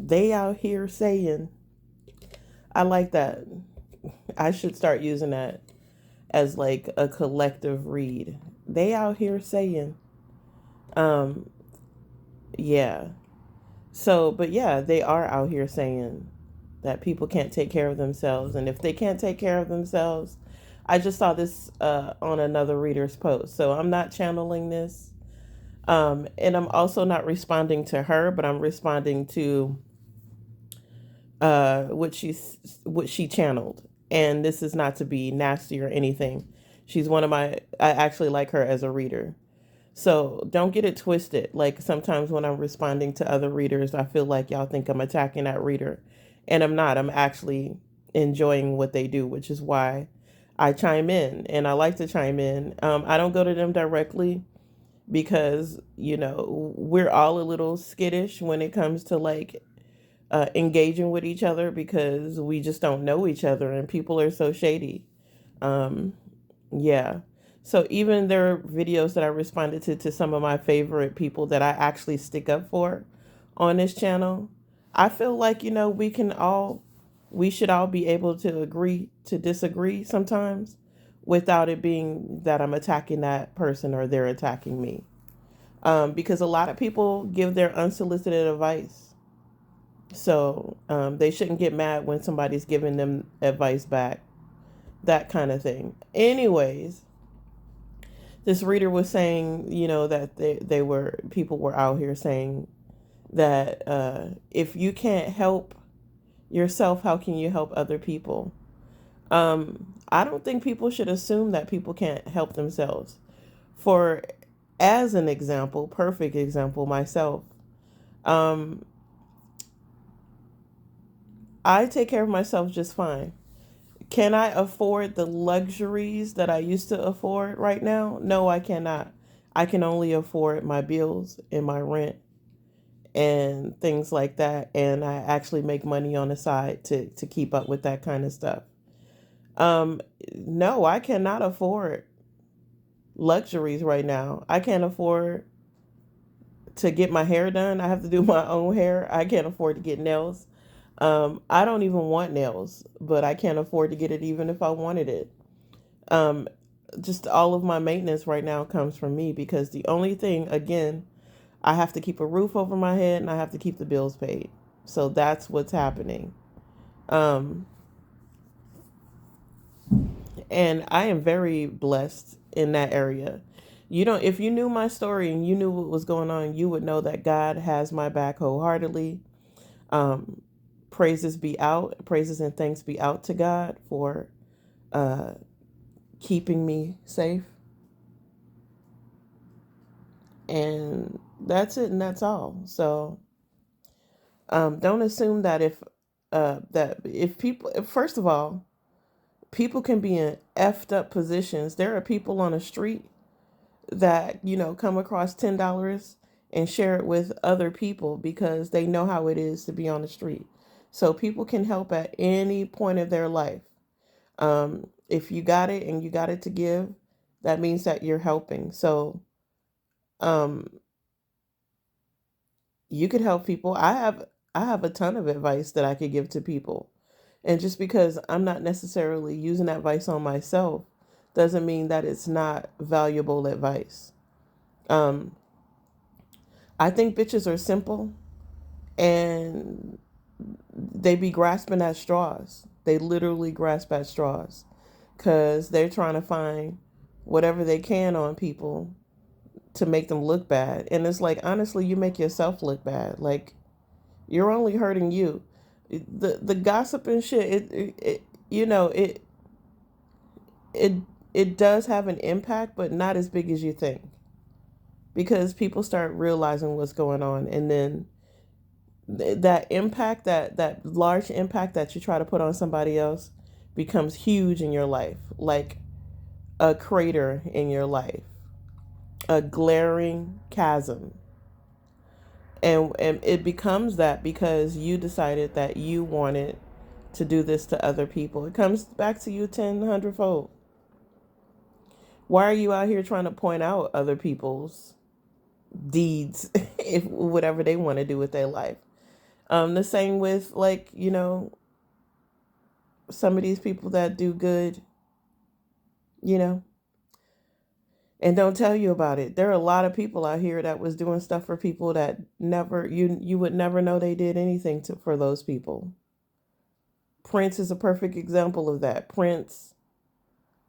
They out here saying, I like that. I should start using that as like a collective read. They out here saying, um, yeah. So, but yeah, they are out here saying that people can't take care of themselves. And if they can't take care of themselves, I just saw this on another reader's post. So I'm not channeling this. And I'm also not responding to her, but I'm responding to what she channeled. And this is not to be nasty or anything. She's one of my, I actually like her as a reader. So don't get it twisted. Like sometimes when I'm responding to other readers, I feel like y'all think I'm attacking that reader. And I'm not. I'm actually enjoying what they do, which is why I chime in. And I like to chime in. I don't go to them directly because, we're all a little skittish when it comes to like engaging with each other because we just don't know each other and people are so shady. Um, yeah. So even there are videos that I responded to some of my favorite people that I actually stick up for on this channel. I feel like, we should all be able to agree to disagree sometimes without it being that I'm attacking that person or they're attacking me. Because a lot of people give their unsolicited advice. So they shouldn't get mad when somebody's giving them advice back, that kind of thing. Anyways, this reader was saying, that people were out here saying that if you can't help yourself, how can you help other people? I don't think people should assume that people can't help themselves. For as an example, perfect example, myself, um, I take care of myself just fine. Can I afford the luxuries that I used to afford right now? No, I cannot. I can only afford my bills and my rent and things like that. And I actually make money on the side to keep up with that kind of stuff. Um, no, I cannot afford luxuries right now. I can't afford to get my hair done. I have to do my own hair. I can't afford to get nails. I don't even want nails, but I can't afford to get it even if I wanted it. Um, just all of my maintenance right now comes from me because the only thing, again, I have to keep a roof over my head and I have to keep the bills paid. So that's what's happening. Um, and I am very blessed in that area. If you knew my story and you knew what was going on, you would know that God has my back wholeheartedly. Um, praises and thanks be out to God for uh, keeping me safe. And that's it, and that's all. So don't assume that if people, first of all, people can be in effed up positions. There are people on the street that come across $10 and share it with other people because they know how it is to be on the street. So people can help at any point of their life. If you got it and you got it to give, that means that you're helping. So um, you could help people. I have a ton of advice that I could give to people. And just because I'm not necessarily using that advice on myself doesn't mean that it's not valuable advice. Um, I think bitches are simple and they be grasping at straws. They literally grasp at straws because they're trying to find whatever they can on people to make them look bad. And it's like, honestly, you make yourself look bad. Like, you're only hurting you. The gossip and shit, it you know, it it does have an impact, but not as big as you think. Because people start realizing what's going on and then that impact, that large impact that you try to put on somebody else becomes huge in your life, like a crater in your life, a glaring chasm. And it becomes that because you decided that you wanted to do this to other people. It comes back to you 100 fold. Why are you out here trying to point out other people's deeds, if whatever they want to do with their life? The same with, like, some of these people that do good, you know, and don't tell you about it. There are a lot of people out here that was doing stuff for people that never, you would never know they did anything for those people. Prince is a perfect example of that. Prince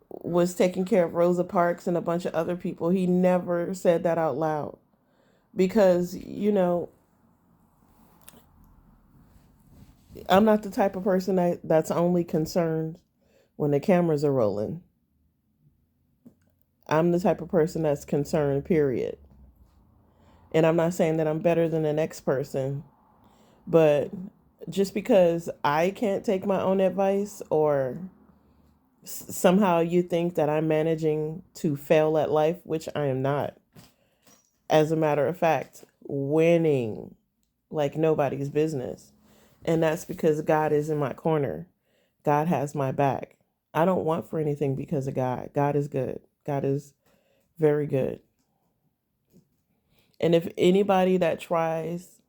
was taking care of Rosa Parks and a bunch of other people. He never said that out loud because, I'm not the type of person that's only concerned when the cameras are rolling. I'm the type of person that's concerned, period. And I'm not saying that I'm better than the next person, but just because I can't take my own advice, or somehow you think that I'm managing to fail at life, which I am not. As a matter of fact, winning like nobody's business. And that's because God is in my corner. God has my back. I don't want for anything because of God. God is good. God is very good. And if anybody that tries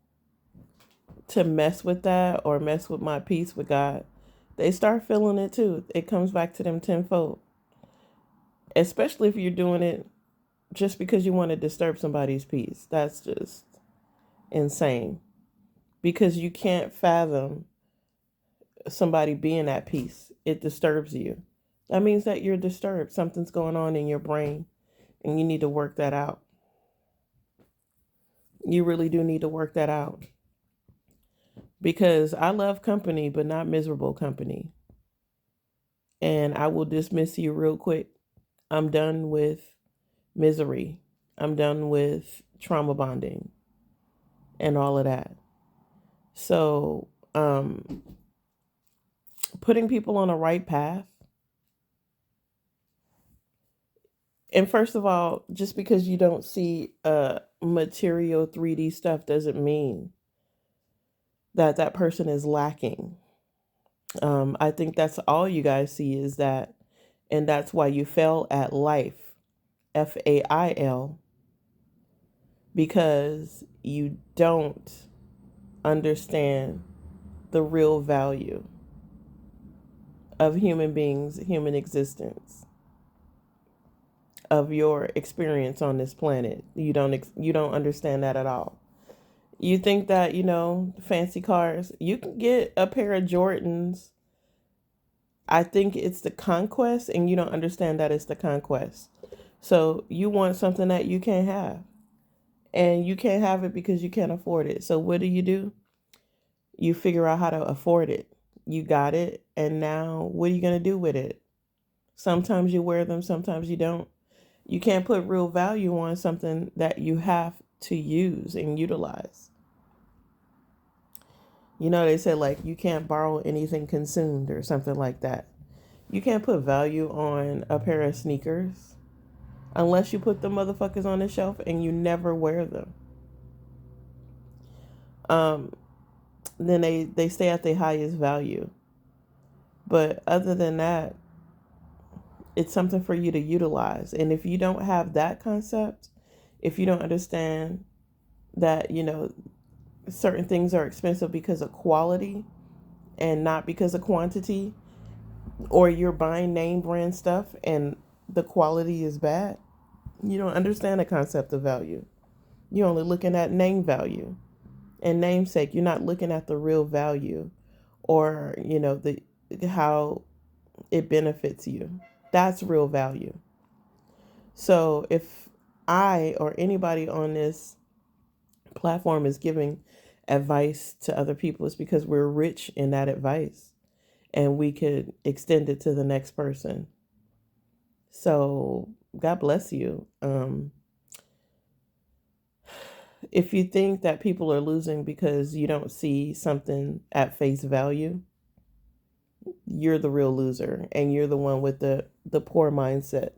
to mess with that or mess with my peace with God, they start feeling it too. It comes back to them tenfold. Especially if you're doing it just because you want to disturb somebody's peace. That's just insane. Because you can't fathom somebody being at peace. It disturbs you. That means that you're disturbed. Something's going on in your brain and you need to work that out. You really do need to work that out. Because I love company, but not miserable company. And I will dismiss you real quick. I'm done with misery. I'm done with trauma bonding and all of that. So, putting people on a right path. And first of all, just because you don't see material 3D stuff doesn't mean that that person is lacking. I think that's all you guys see is that, and that's why you fail at life, FAIL, because you don't understand the real value of human beings, human existence, of your experience on this planet. You don't understand that at all. You think that, fancy cars, you can get a pair of Jordans. I think it's the conquest, and you don't understand that it's the conquest. So you want something that you can't have, and you can't have it because you can't afford it. So what do? You figure out how to afford it. You got it, and now what are you going to do with it? Sometimes you wear them, sometimes you don't. You can't put real value on something that you have to use and utilize. They say, like, you can't borrow anything consumed or something like that. You can't put value on a pair of sneakers unless you put the motherfuckers on the shelf and you never wear them. Then they stay at their highest value. But other than that, it's something for you to utilize. And if you don't have that concept, if you don't understand that, certain things are expensive because of quality and not because of quantity, or you're buying name brand stuff and the quality is bad, you don't understand the concept of value. You're only looking at name value and namesake. You're not looking at the real value, or, the how it benefits you. That's real value. So if I or anybody on this platform is giving advice to other people, it's because we're rich in that advice and we could extend it to the next person. So God bless you. If you think that people are losing because you don't see something at face value, you're the real loser, and you're the one with the poor mindset.